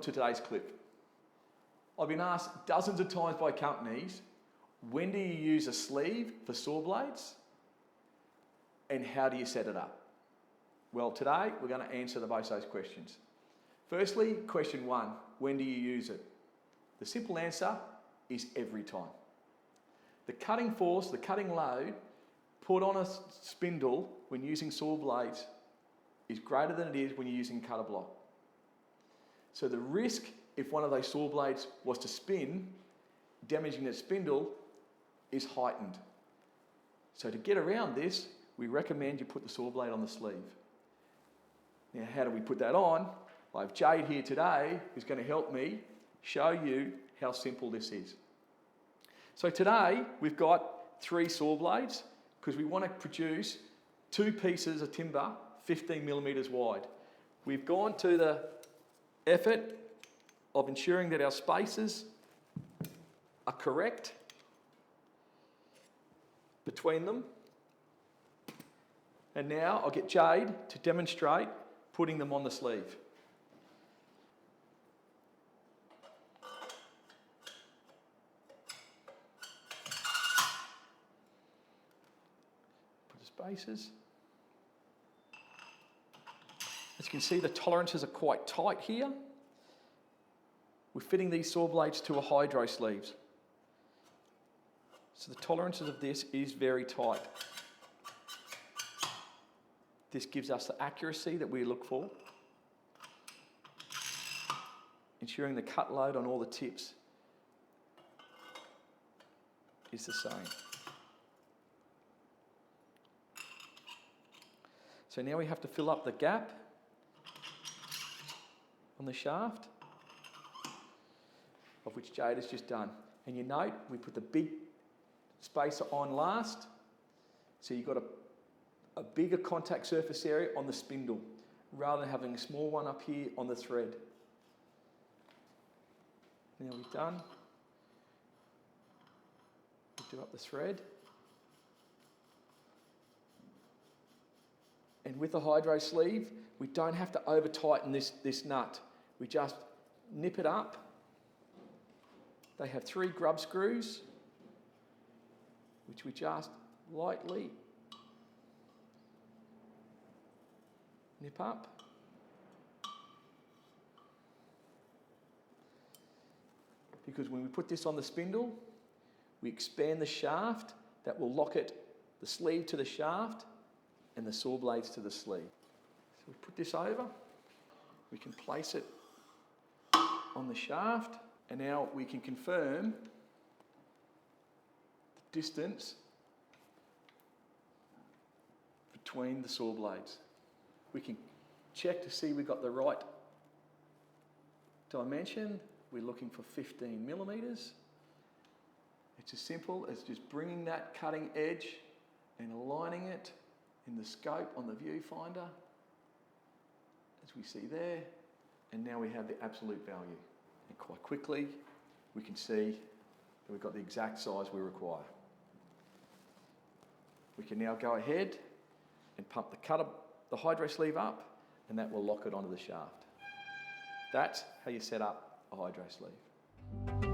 to today's clip. I've been asked dozens of times by companies, when do you use a sleeve for saw blades and how do you set it up? Well, today we're going to answer both those questions. Firstly, question one, when do you use it? The simple answer is every time. The cutting force, the cutting load put on a spindle when using saw blades is greater than it is when you're using cutter block. So the risk if one of those saw blades was to spin, damaging the spindle, is heightened. So to get around this, we recommend you put the saw blade on the sleeve. Now, how do we put that on? I have Jade here today who's going to help me show you how simple this is. So today we've got 3 saw blades because we want to produce 2 pieces of timber 15 millimeters wide. We've gone to the effort of ensuring that our spaces are correct between them. And now I'll get Jade to demonstrate putting them on the sleeve. Put the spaces. As you can see, the tolerances are quite tight here. We're fitting these saw blades to a hydro sleeves. So the tolerances of this is very tight. This gives us the accuracy that we look for, ensuring the cut load on all the tips is the same. So now we have to fill up the gap on the shaft, of which Jade has just done. And you note, we put the big spacer on last, so you've got a bigger contact surface area on the spindle, rather than having a small one up here on the thread. Now we've done, we do up the thread. And with the hydro sleeve, we don't have to over tighten this nut. We just nip it up. They have 3 grub screws, which we just lightly nip up. Because when we put this on the spindle, we expand the shaft that will lock it, the sleeve to the shaft and the saw blades to the sleeve. So we put this over, we can place it on the shaft, and now we can confirm the distance between the saw blades. We can check to see we've got the right dimension. We're looking for 15 millimeters. It's as simple as just bringing that cutting edge and aligning it in the scope on the viewfinder, as we see there, and now we have the absolute value. And quite quickly, we can see that we've got the exact size we require. We can now go ahead and pump the hydro sleeve up, and that will lock it onto the shaft. That's how you set up a hydro sleeve.